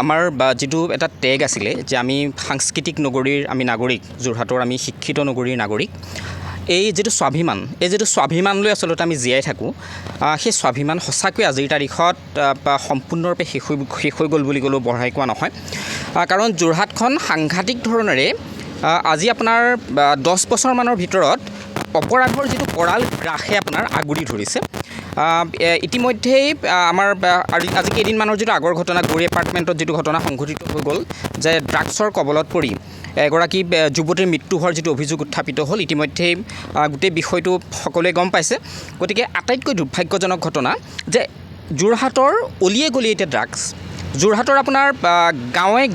আমাৰ যেটো এটা টেগ আছিলে যে আমি সাংস্কৃতিক নগৰীৰ আমি নাগৰিক যোৰহাটৰ আমি শিক্ষিত নগৰীৰ নাগৰিক এই যেটো স্বাভিমান এই যেটো স্বাভিমান লৈ আসলতে আমি জীয়াই থাকোঁ সেই স্বাভিমান সঁচাকৈ আজিৰ তাৰিখত সম্পূৰ্ণৰূপে শেষ হৈ গ'ল বুলি ক'লেও বঢ়াই কোৱা নহয় কাৰণ যোৰহাটখন সাংঘাতিক ধৰণেৰে আজি আপোনাৰ 10 বছৰমানৰ ভিতৰত অপৰাধৰ যেটো কৰাল গ্ৰাসে আপোনাৰ আগুৰি ধৰিছে ইতিমধ্যেই আমাৰ আজি কেইদিনমানৰ যেটো আগৰ ঘটনা গৌৰী এপাৰ্টমেণ্টত যেটো ঘটনা সংঘটিত হৈ গ'ল যে ড্ৰাগছৰ কবলত পৰি এগৰাকী যুৱতীৰ মৃত্যু হোৱাৰ যেটো অভিযোগ উত্থাপিত হ'ল ইতিমধ্যেই গোটেই বিষয়টো সকলোৱে গম পাইছে গতিকে আটাইতকৈ দুৰ্ভাগ্যজনক ঘটনা যে যোৰহাটৰ অলিয়ে গলিয়ে এতিয়া ড্ৰাগছ যোৰহাটৰ আপোনাৰ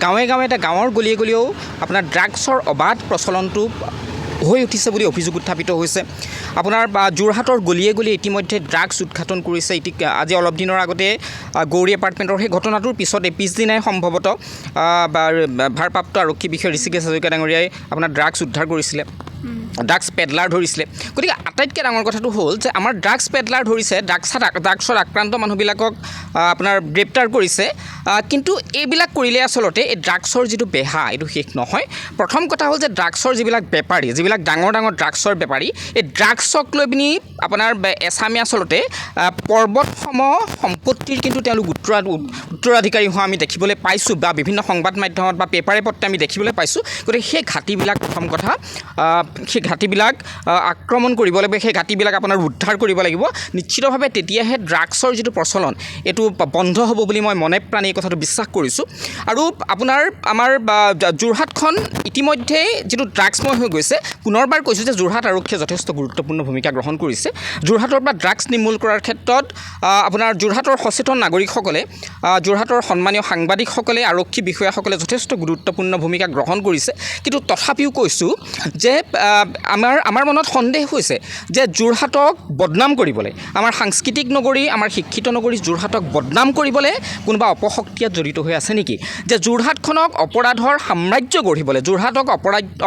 গাঁৱে এটা গাঁৱৰ গলিয়ে গলিয়েও আপোনাৰ ড্ৰাগছৰ অবাধ প্ৰচলনটো হৈ উঠিছে বুলি অভিযোগ উত্থাপিত হৈছে আপোনাৰ যোৰহাটৰ গলিয়ে গলিয়ে ইতিমধ্যে ড্ৰাগছ উৎঘাটন কৰিছে আজি অলপ দিনৰ আগতে গৌৰী এপাৰ্টমেণ্টৰ সেই ঘটনাটোৰ পিছদিনাই সম্ভৱতঃ ভাৰপ্ৰাপ্ত আৰক্ষী বিষয়া ঋষিকেশ হাজৰিকা ডাঙৰীয়াই আপোনাৰ ড্ৰাগছ উদ্ধাৰ কৰিছিলে ড্ৰাগছ পেডলাৰ ধৰিছিলে গতিকে আটাইতকৈ ডাঙৰ কথাটো হ'ল যে আমাৰ ড্ৰাগছ পেডলাৰ ধৰিছে ড্ৰাগছৰ আক্ৰান্ত মানুহবিলাকক আপোনাৰ গ্ৰেপ্তাৰ কৰিছে কিন্তু এইবিলাক কৰিলে আচলতে এই ড্ৰাগছৰ যিটো বেহা এইটো শেষ নহয় প্ৰথম কথা হ'ল যে ড্ৰাগছৰ যিবিলাক বেপাৰী যিবিলাক ডাঙৰ ড্ৰাগছৰ বেপাৰী এই ড্ৰাগছক লৈ পিনি আপোনাৰ এছামে আচলতে পৰ্বতসম সম্পত্তিৰ কিন্তু তেওঁলোক উত্তৰাধিকাৰী হোৱা আমি দেখিবলৈ পাইছোঁ বা বিভিন্ন সংবাদ মাধ্যমত বা পেপাৰে পত্ৰে আমি দেখিবলৈ পাইছোঁ গতিকে সেই ঘাটিবিলাক প্ৰথম কথা সেই ঘাটিবিলাক আক্ৰমণ কৰিব লাগিব সেই ঘাটিবিলাক আপোনাৰ উদ্ধাৰ কৰিব লাগিব নিশ্চিতভাৱে তেতিয়াহে ড্ৰাগছৰ যিটো প্ৰচলন এইটো বন্ধ হ'ব বুলি মই মনে প্ৰাণে এই কথাটো বিশ্বাস কৰিছোঁ আৰু আপোনাৰ আমাৰ যোৰহাটখন ইতিমধ্যে যিটো ড্ৰাগছময় হৈ গৈছে পুনৰবাৰ কৈছোঁ যে যোৰহাট আৰক্ষীয়ে যথেষ্ট গুৰুত্বপূৰ্ণ ভূমিকা গ্ৰহণ কৰিছে যোৰহাটৰ পৰা ড্ৰাগছ নিৰ্মূল কৰাৰ ক্ষেত্ৰত আপোনাৰ যোৰহাটৰ সচেতন নাগৰিকসকলে যোৰহাটৰ সন্মানীয় সাংবাদিকসকলে আৰক্ষী বিষয়াসকলে যথেষ্ট গুৰুত্বপূৰ্ণ ভূমিকা গ্ৰহণ কৰিছে কিন্তু তথাপিও কৈছোঁ যে আমাৰ মনত সন্দেহ হৈছে যে যোৰহাটক বদনাম কৰিবলৈ আমাৰ সাংস্কৃতিক নগৰী আমাৰ শিক্ষিত নগৰী যোৰহাটক বদনাম কৰিবলৈ কোনোবা অপশক্তিয়াত জড়িত হৈ আছে নেকি যে যোৰহাটখনক অপৰাধৰ সাম্ৰাজ্য গঢ়িবলৈ যোৰহাটক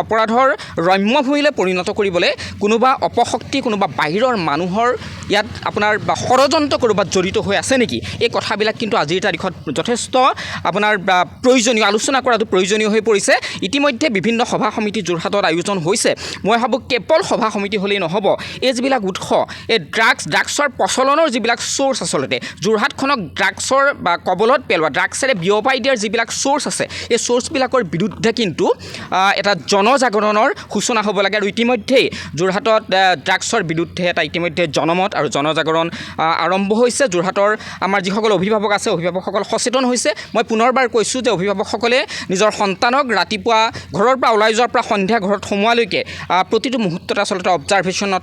অপৰাধৰ ৰম্যভূমিলৈ পৰিণত কৰিবলৈ কোনোবা অপশক্তি কোনোবা বাহিৰৰ মানুহৰ ইয়াত আপোনাৰ ষড়যন্ত্ৰ ক'ৰবাত জড়িত হৈ আছে নেকি এই কথাবিলাক কিন্তু আজিৰ তাৰিখত যথেষ্ট আপোনাৰ প্ৰয়োজনীয় আলোচনা কৰাটো প্ৰয়োজনীয় হৈ পৰিছে ইতিমধ্যে বিভিন্ন সভা সমিতি যোৰহাটত আয়োজন হৈছে মই ভাবোঁ কেৱল সভা সমিতি হ'লেই নহ'ব এই যিবিলাক উৎস এই ড্ৰাগছৰ প্ৰচলনৰ যিবিলাক চ'ৰ্চ আচলতে যোৰহাটখনক ড্ৰাগছৰ বা কবলত পেলোৱা ড্ৰাগছেৰে বিয়পাই দিয়াৰ যিবিলাক চ'ৰ্চ আছে এই চ'ৰ্চবিলাকৰ বিৰুদ্ধে কিন্তু এটা জনজাগৰণৰ সূচনা হ'ব লাগে আৰু ইতিমধ্যেই যোৰহাটত ড্ৰাগছৰ বিৰুদ্ধে এটা ইতিমধ্যে জনমত আৰু জনজাগৰণ আৰম্ভ হৈছে যোৰহাটৰ আমাৰ যিসকল অভিভাৱক আছে অভিভাৱকসকল সচেতন হৈছে মই পুনৰবাৰ কৈছোঁ যে অভিভাৱকসকলে নিজৰ সন্তানক ৰাতিপুৱা ঘৰৰ পৰা ওলাই যোৱাৰ পৰা সন্ধিয়া ঘৰত সোমোৱালৈকে প্ৰতিটো মুহূৰ্ততে আচলতে অবজাৰভেশ্যনত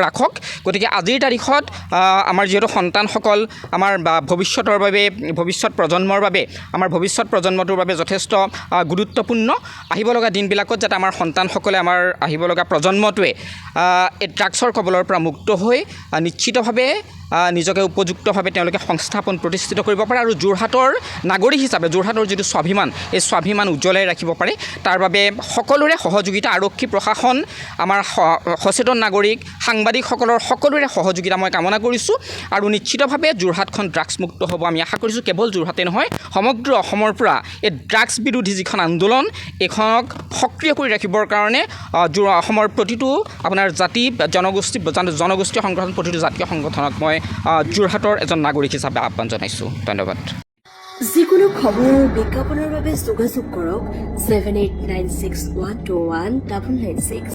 ৰাখক গতিকে আজিৰ তাৰিখত আমাৰ যিহেতু সন্তানসকল আমাৰ ভৱিষ্যতৰ বাবে ভৱিষ্যত প্ৰজন্মৰ বাবে আমাৰ ভৱিষ্যত প্ৰজন্মটোৰ বাবে যথেষ্ট গুৰুত্বপূৰ্ণ আহিব লগা দিনবিলাকত যাতে আমাৰ সন্তানসকলে আমাৰ আহিব লগা প্ৰজন্মটোৱে এই ড্ৰাগছৰ কবলৰ পৰা মুক্ত হৈ নিশ্চিতভাৱে নিজকে উপযুক্তভাৱে তেওঁলোকে সংস্থাপন প্ৰতিষ্ঠিত কৰিব পাৰে আৰু যোৰহাটৰ নাগৰিক হিচাপে যোৰহাটৰ যিটো স্বাভিমান এই স্বাভিমান উজ্জ্বলাই ৰাখিব পাৰে তাৰ বাবে সকলোৰে সহযোগিতা আৰক্ষী প্ৰশাসন আমাৰ সচেতন নাগৰিক সাংবাদিকসকলৰ সকলোৰে সহযোগিতা মই কামনা কৰিছোঁ আৰু নিশ্চিতভাৱে যোৰহাটখন ড্ৰাগছমুক্ত হ'ব আমি আশা কৰিছোঁ কেৱল যোৰহাটে নহয় সমগ্ৰ অসমৰ পৰা এই ড্ৰাগছ বিৰোধী যিখন আন্দোলন এইখনক সক্ৰিয় কৰি ৰাখিবৰ কাৰণে অসমৰ প্ৰতিটো আপোনাৰ জাতি জনগোষ্ঠীয় সংগঠন প্ৰতিটো জাতীয় সংগঠনক মই যোৰহাটৰ এজন নাগৰিক হিচাপে আহ্বান জনাইছোঁ ধন্যবাদ যিকোনো খবৰ বিজ্ঞাপনৰ বাবে যোগাযোগ কৰক 7896121996